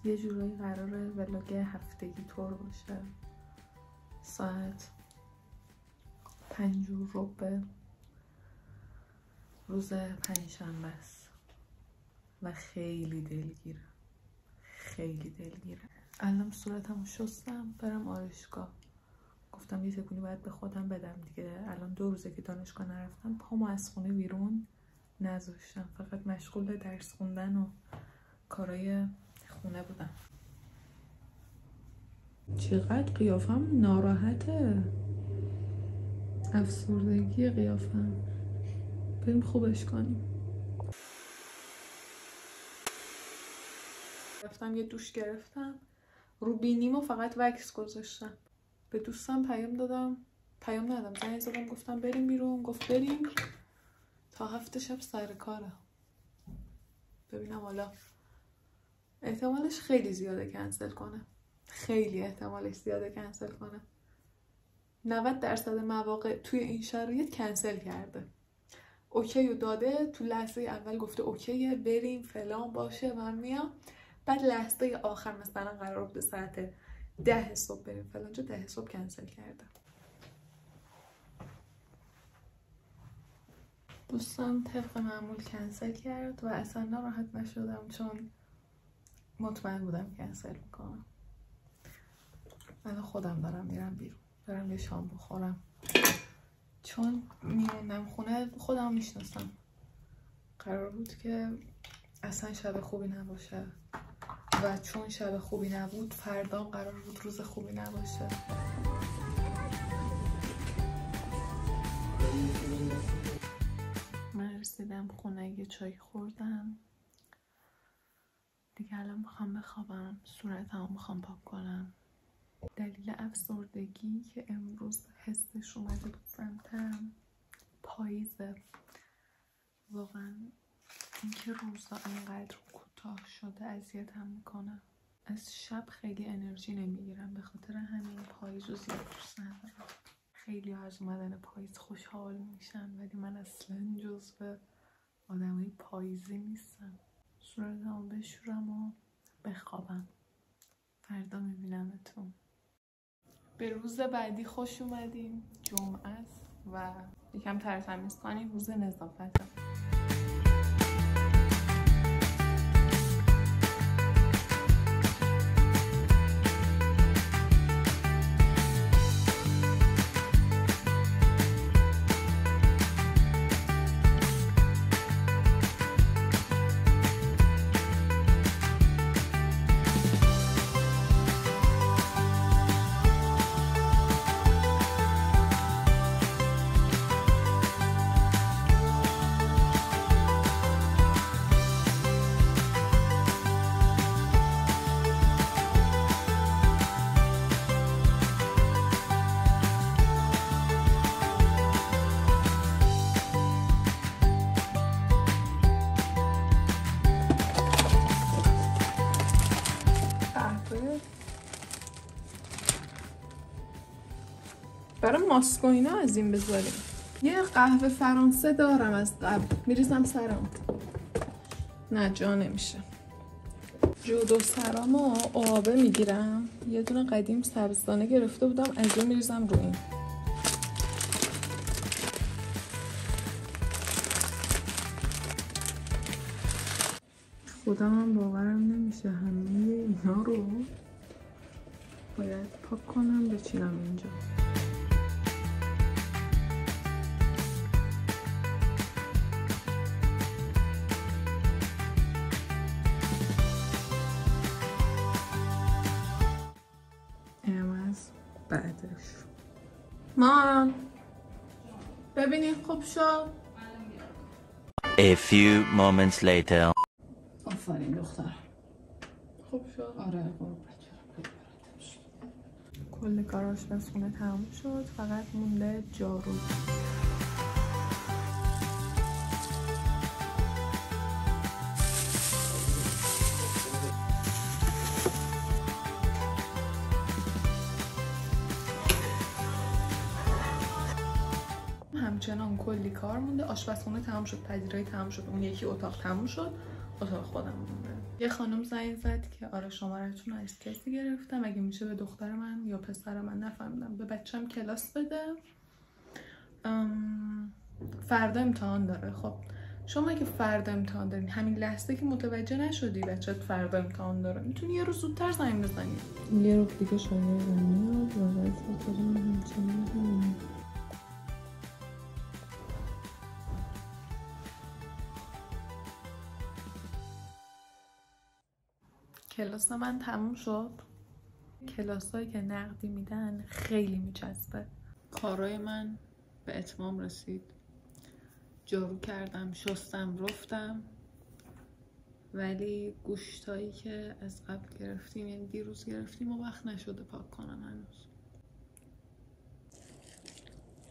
یه جورایی قراره ولاگ هفتگی طور باشه. ساعت 5:15 روز پنجشنبه است و خیلی دلگیره. الان صورتمو شستم برم آرایشگاه. گفتم یه تکونی باید به خودم بدم دیگه. الان 2 روزه که دانشگاه نرفتم، پامو از خونه بیرون نذاشتم، فقط مشغول درس خوندن و کارای خونه بودم. چقدر قیافم ناراحته، افسردگی قیافم. بریم خوبش کنیم. رفتم یه دوش گرفتم، رو بینیمو فقط وکس گذاشتم. به دوستم پیام ندادم، زنگ زدم گفتم بریم بیرون، گفت بریم تا 7 شب سر کاره. ببینم حالا احتمالش خیلی زیاده کنسل کنه، 90% مواقع توی این شرایط کنسل کرده. اوکی و داده، تو لحظه اول گفته اوکیه بریم فلان باشه من میام، بعد لحظه آخر مثلا قرار بوده ساعت 10 صبح بریم فلان جا، 10 صبح کنسل کرده. دوستم طبق معمول کنسل کرد و اصلا ناراحت نشدم چون مطمئن بودم کنسل میکنم. من خودم دارم میرم بیرون، برم یه شام بخورم، چون میموندم خونه خودم میشناسم. قرار بود که اصلا شب خوبی نباشه و چون شب خوبی نبود فردا قرار بود روز خوبی نباشه. من رسیدم خونه، یه چای خوردم دیگه. الان میخوام بخوابم، صورتمو میخوام پاک کنم. دلیل افسردگی که امروز حسش اومده بود سمتم پاییزه. واقعا اینکه روزا انقدر کوتاه شده اذیتم میکنه. از شب خیلی انرژی نمیگیرم، به خاطر همین پاییز رو زیاد دوست ندارم. خیلی از اومدن پاییز خوشحال میشن ولی من اصلا جزو آدمای پاییزی نیستم. صورتمو بشورم و بخوابم. فردا میبینمتون. به روز بعدی خوش اومدیم. جمعه است و یکم ترتمیز کنیم، روز نظافته. برای ماسک و اینا از این بذاریم. یه قهوه فرانسه دارم از قبل، میریزم سرم. نه جا نمیشه. جودو سرامو آبه میگیرم. یه دونه قدیم سبزدانه گرفته بودم، از اون میریزم رو این. خودم هم باورم نمیشه همه اینا رو باید پاک کنم بچینم اینجا. بعدش مامان ببینید خوب شد. A few moments later. آفرین دختر، خوب شد. آره قربونت. کل کار آشپزخونه تموم شد، فقط مونده جارو. همچنان کلی کار مونده. آشپزخونه تموم شد، پذیرایی تموم شد، اون یکی اتاق تموم شد، اتاق خودم مونده. یه خانم زنگ زد که آره شماره‌تون رو از کسی گرفتم، اگه میشه به دختر من یا پسر من نفهمیدم به بچه‌م کلاس بده، فردا امتحان داره. خب شما که فردا امتحان دارین، همین لحظه که متوجه نشدی بچه‌ت فردا امتحان داره، میتونی یه روز زودتر زنگ بزنی. یه رو دیگه شاگردم میاد و وضعیت من همچنان همینه. کلاس من تموم شد. کلاسایی که نقدی میدن خیلی میچسبه. کارای من به اتمام رسید. جارو کردم، شستم، رفتم، ولی گوشتایی که از قبل گرفتیم، یعنی دیروز گرفتیم و وقت نشده پاک کنم هنوز.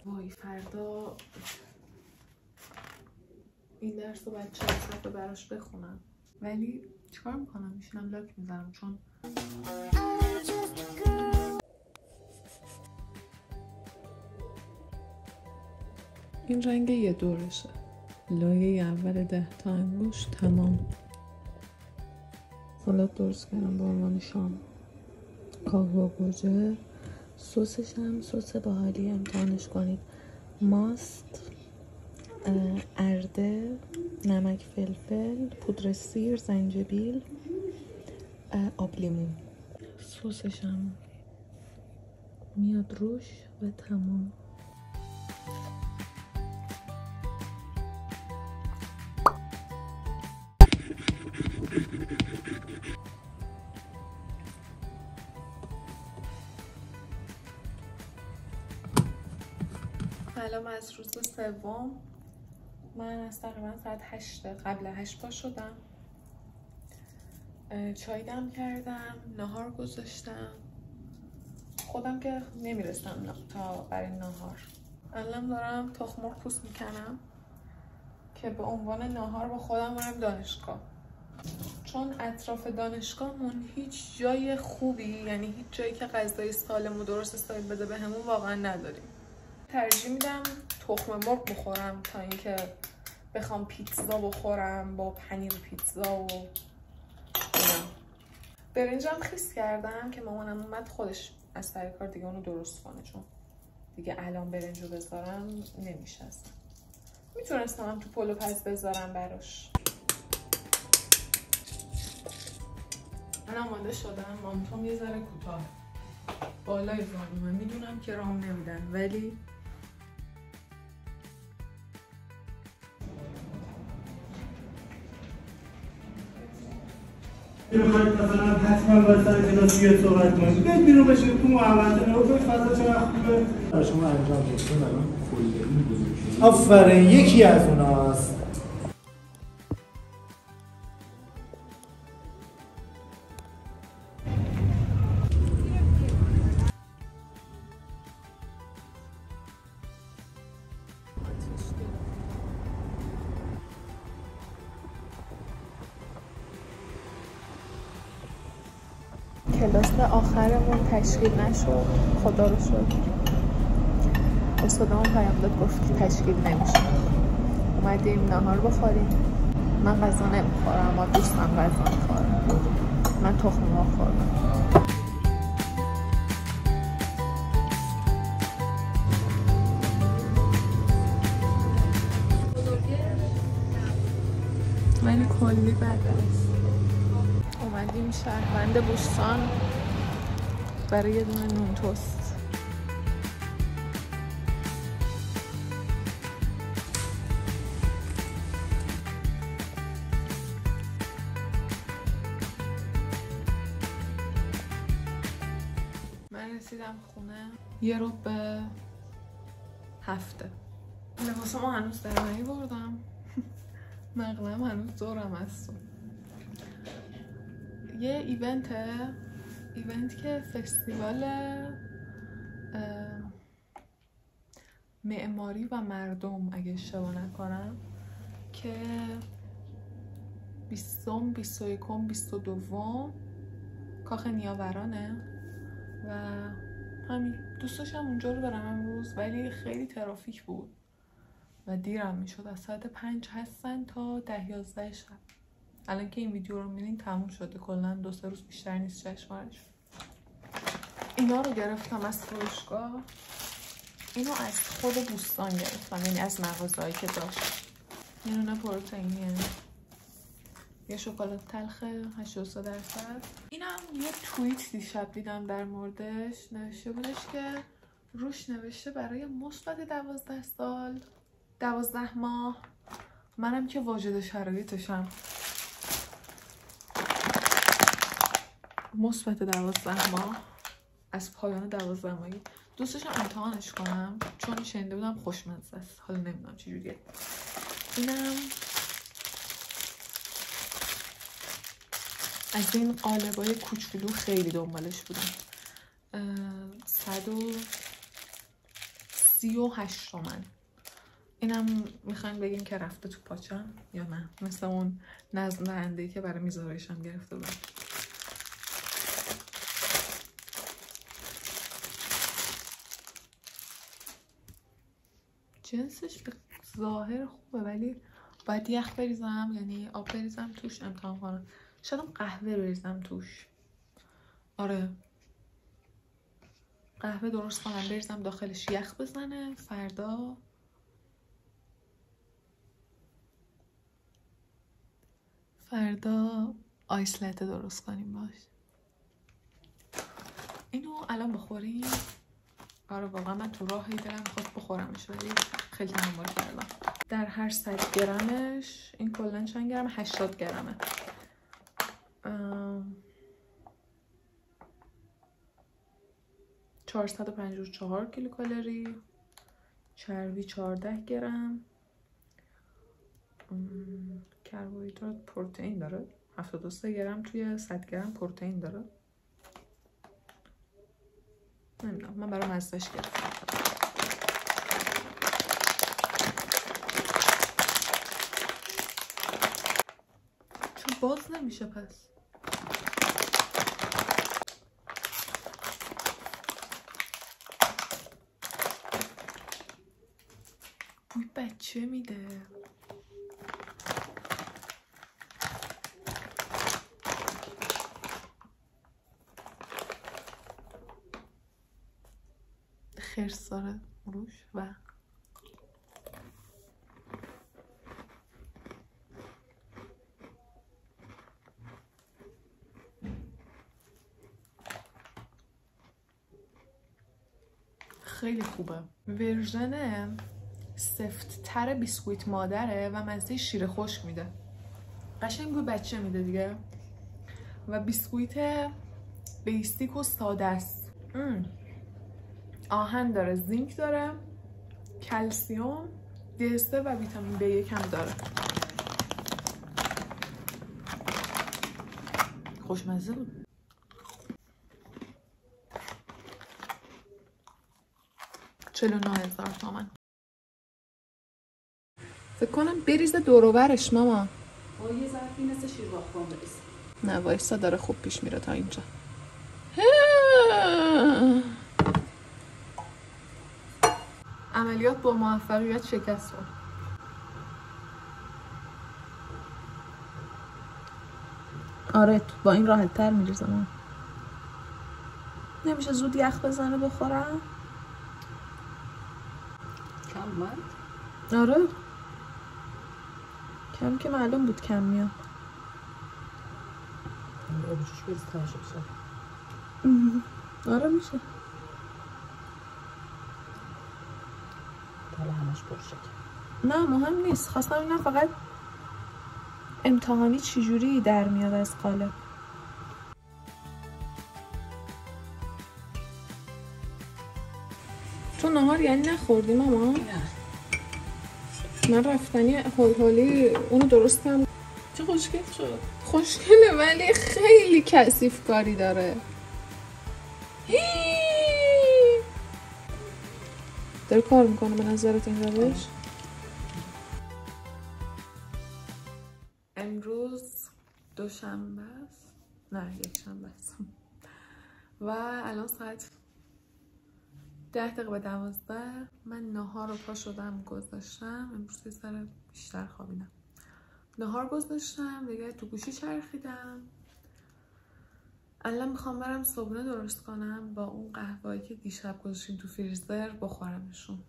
وای فردا این درس رو باید 4 صفحه براش بخونم، ولی چیکار میکنم؟ میشینم لاک میزنم چون این رنگ یه دورشه، لایه اول 10 تا انگشت تمام. سالاد درست کردم به عنوان شام، کاهو گوجه، سسش هم سس باحالی، امتحانش کنید. ماست، ارده، نمک فلفل، پودر سیر، زنجبیل، آب لیمو. سسش هم میاد روش و تمام. سلام از روز سوم. من از تقریبا ساعت 8 قبل 8 پا شدم، چای دم کردم، ناهار گذاشتم. خودم که نمیرسم تا برای ناهار. الان دارم تخم مرغ پوست میکنم که به عنوان ناهار با خودم برم دانشگاه، چون اطراف دانشگاهمون هیچ جای خوبی، یعنی هیچ جایی که غذای سالم و درست استایل بده بهمون واقعا نداریم. ترجیح میدم تخم مرغ بخورم تا اینکه بخوام پیتزا بخورم با پنیر پیتزا و اینا. برنجم خیس کردم که مامانم اومد خودش از سر کار دیگه اونو درست کنه، چون دیگه الان برنجو بذارم نمیشه. میتونستم هم تو پلو پز بذارم براش. من آماده شدم. مامتوم یه ذره کوتاه بالای زانومه، میدونم که رام نمیدن، ولی میخواید مثلا حتما باید سر کلاس بیاد صحبت کنید، بیاید بیرون بشید تو محوطه نگاه کنید فضا چقدر خوبه. برای شما انجام بدید. الان فولدری بزرگ شده. آفرین، یکی از اوناست. کلاس آخرمون تشکیل نشد، خدا رو شکر. استادمون پیام داد گفت که تشکیل نمیشه. اومدیم ناهار بخوریم. من غذا نمیخورم، اما دوستم غذا میخورم. من تخم مرغ خوردم. ولی کلی بد است. اومدیم شهروند بوستان برای یه دونه نون توست. من رسیدم خونه 6:45. لباسمو هنوز در نیاوردم. مقلم هنوز دورم هست. یه ایونت که فستیوال معماری و مردم اگه اشتباه نکنم، که 20، 21، 22 کاخ نیاورانه و همین. دوست داشتم اونجا رو برم امروز، ولی خیلی ترافیک بود و دیرم میشد. از ساعت 5 هستن تا 10-11 شب. الان که این ویدیو رو میبینین تموم شده، کلا 2-3 روز بیشتر نیست جشنوارش. اینا رو گرفتم از فروشگاه، اینو از خود بوستان گرفتم، یعنی از مغازه‌ای که داشت. یه دونه پروتئینیه، یه شکلات تلخ 83%. اینم یه توییت دیشب دیدم در موردش، نوشته بودش که روش نوشته برای مثبت 12 سال 12 ماه، منم که واجد شرایطشم، مثبت 12 ماه از پایان 12 ماهی. دوست داشتم امتحانش کنم چون شنیده بودم خوشمزه است، حالا نمیدونم چجوریه. اینم از این قالبای کوچولو خیلی دنبالش بودم، 138 تومن. اینم میخوایم بگیم که رفته تو پاچم یا نه، مثل اون نظم دهنده‌ای که برای میزارایشم گرفته بودم. جنسش به ظاهر خوبه ولی باید یخ بریزم، یعنی آب بریزم توش امتحان کنم. شاید قهوه بریزم توش. آره قهوه درست کنم بریزم داخلش، یخ بزنه، فردا آیس لته درست کنیم باش. اینو الان بخوریم. آره واقعا من تو راه دلم خواست بخورمش ولی خیلی تحمل کردم. در هر 100 گرمش این کلن چند گرم؟ 80 گرمه. 454 کیلوکالری، چربی 14 گرم، کربوهیدرات، پروتئین داره 73 گرم توی 100 گرم پروتئین داره. نمیدونم من برای مزهش گرفتم. چون باز نمیشه پس. بوی بچه میده. خرس داره روش و خیلی خوبه. ورژن سفت تر بیسکویت مادره و مزه شیر خشک میده. قشنگ بوی بچه میده دیگه. و بیسکویت بیسیک و ساده است. آهن داره، زینک داره، کلسیوم، D3 و ویتامین B1 هم داره. خوشمزه بود. $49,000 تومن. فکر کنم بریزه دوروبرش ماما. با یه ظرفی مثل شیرباخوان بریز. نه وایسا داره خوب پیش میره تا اینجا. عملیات با موفقیت شکست خورد. آره با این راحت تر میریزم. نمیشه زود یخ بزنه بخورم؟ کم اومد؟ آره کم که معلوم بود کم میاد. آبجوش بریز تاشه بشه. آره میشه. حالا همش پرشه. نه مهم نیست، خواستم اینم فقط امتحانی چجوری در میاد از قالب. تو نهار یعنی نخوردی ماما؟ نه من رفتنی هولی اونو درستم. چه خوشگل شد. خوشگله ولی خیلی کثیف کاری داره. داره کار میکنه به نظرت این روش؟ امروز دوشنبه است، نه یکشنبه است و الان ساعت 10 دقیقه به 12. من نهار رو پا شدم گذاشتم. امروز یه سر بیشتر خوابیدم نهار گذاشتم دیگه، تو گوشی چرخیدم. الان میخوام برم صبحونه درست کنم با اون قهوه‌ای که دیشب گذاشتیم تو فریزر بخورمشون.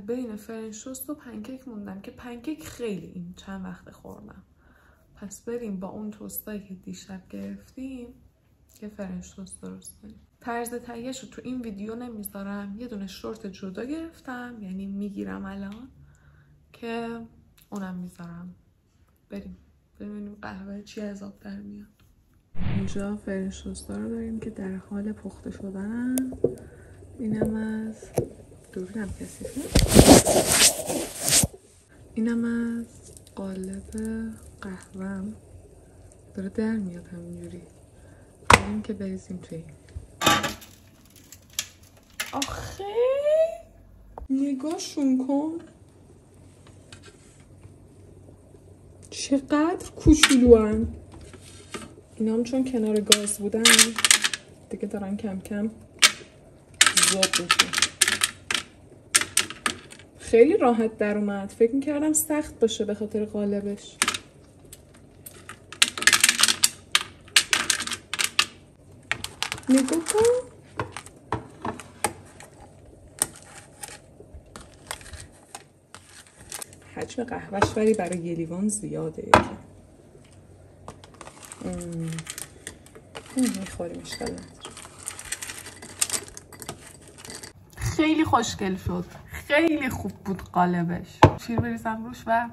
بین فرنچ توست و پنکیک موندم که پنکیک خیلی این چند وقت خوردم. پس بریم با اون توستایی که دیشب گرفتیم که فرنچ توست درست کنیم. طرز تهیه‌اش رو تو این ویدیو نمیذارم. یه دونه شورت جدا گرفتم، یعنی میگیرم الان، که اونم میذارم. بریم ببینیم قهوه چی از آب در میاد. اینجا فرنچ توستا رو داریم که در حال پخته شدنن. اینم از دوربینم کثیفه. اینم از قالب قهوه‌ام داره در میاد همینجوری. بریم که بریزیم توی این. آخه نگاهشون کن چقدر کوچولوان. اینا هم چون کنار گاز بودن دیگه دارن کم کم ذوب میشن. خیلی راحت در اومد. فکر میکردم سخت باشه به خاطر قالبش. نگاه کن. حجم قهوهش ولی برای یه لیوان زیاده. میخوریم اشکال نداره. خیلی خوشگل شد. خیلی خوب بود قالبش. شیر بریزم روش و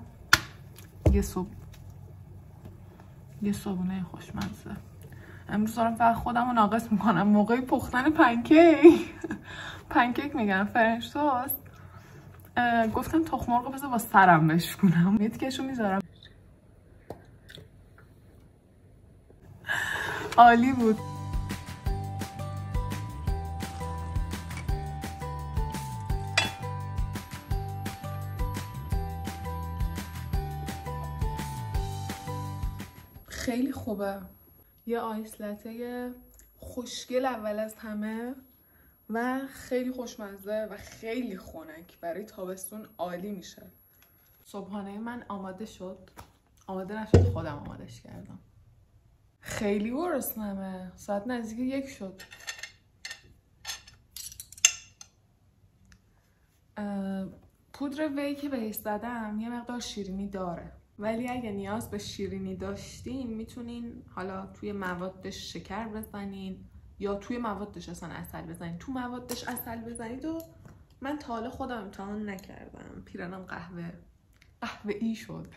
یه صبحونه خوشمزه. امروز دارم فقط خودم رو ناقص میکنم موقع پختن پنکیک میگم فرنچ توست. گفتم تخم مرغ بذار با سرم بشکنم. میتکشو میذارم. عالی بود. خیلی خوبه. یه آیس لته خوشگل اول از همه و خیلی خوشمزه و خیلی خنک. برای تابستون عالی میشه. صبحانه من آماده شد. آماده نشد، خودم آمادش کردم. خیلی گرسنمه. ساعت نزدیک 1 شد. پودر وی که بهش زدم یه مقدار شیرینی داره، ولی اگه نیاز به شیرینی داشتین میتونین حالا توی موادش شکر بزنین یا توی موادش اصلا عسل بزنین. تو موادش عسل بزنید و من تا حالا خودم امتحان نکردم. پیرنم قهوه ای شد.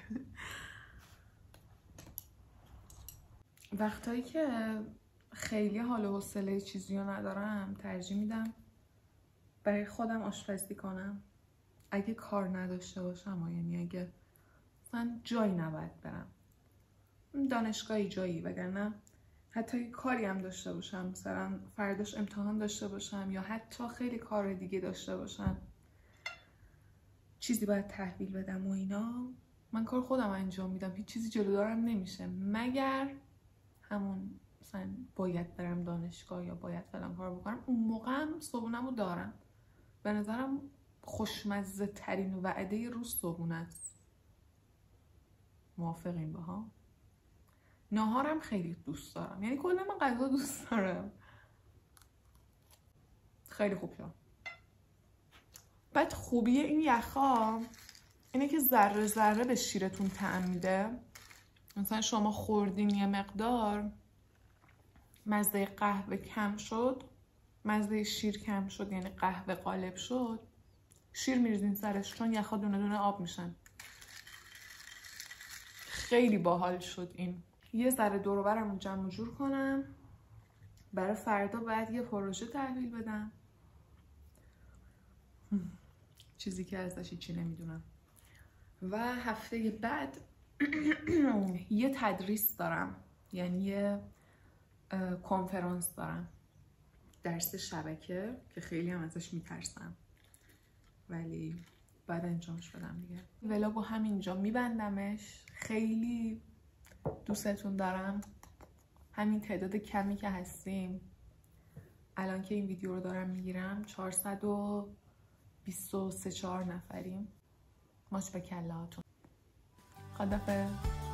وقتایی که خیلی حال و حوصله چیزی رو ندارم ترجیح میدم برای خودم آشپزی کنم. اگه کار نداشته باشم، یعنی اگه من جایی نباید برم، دانشگاهی جایی، وگرنه حتی کاری هم داشته باشم، مثلا فرداش امتحان داشته باشم یا حتی خیلی کار دیگه داشته باشم، چیزی باید تحویل بدم و اینا، من کار خودم انجام میدم. هیچ چیزی جلو دارم نمیشه، مگر همون مثلا باید برم دانشگاه یا باید فلان کار بکنم. اون موقع هم صبحونمو دارم. به نظرم خوشمزه ترین وعده روز صبحونه است. موافقین باها؟ ناهارم خیلی دوست دارم، یعنی کلا من غذا دوست دارم. خیلی خوب شد. بعد خوبی این یخا اینه که ذره ذره به شیرتون طعم میده. مثلا شما خوردین یه مقدار، مزه قهوه کم شد، مزه شیر کم شد، یعنی قهوه غالب شد، شیر میریزین سرش چون یخا دونه دونه آب میشن. خیلی باحال شد این. یه ذره دور و برم جمع جور کنم. برای فردا باید یه پروژه تحویل بدم، چیزی که ازش هیچی نمیدونم. و هفته بعد یه تدریس دارم، یعنی یه کنفرانس دارم، درس شبکه که خیلی هم ازش میترسم ولی باید انجامش بدم دیگه. ولاگو همینجا میبندمش. خیلی دوستتون دارم. همین تعداد کمی که هستیم الان که این ویدیو رو دارم میگیرم 423 نفریم. ماچ به کله هاتون. خدافظ.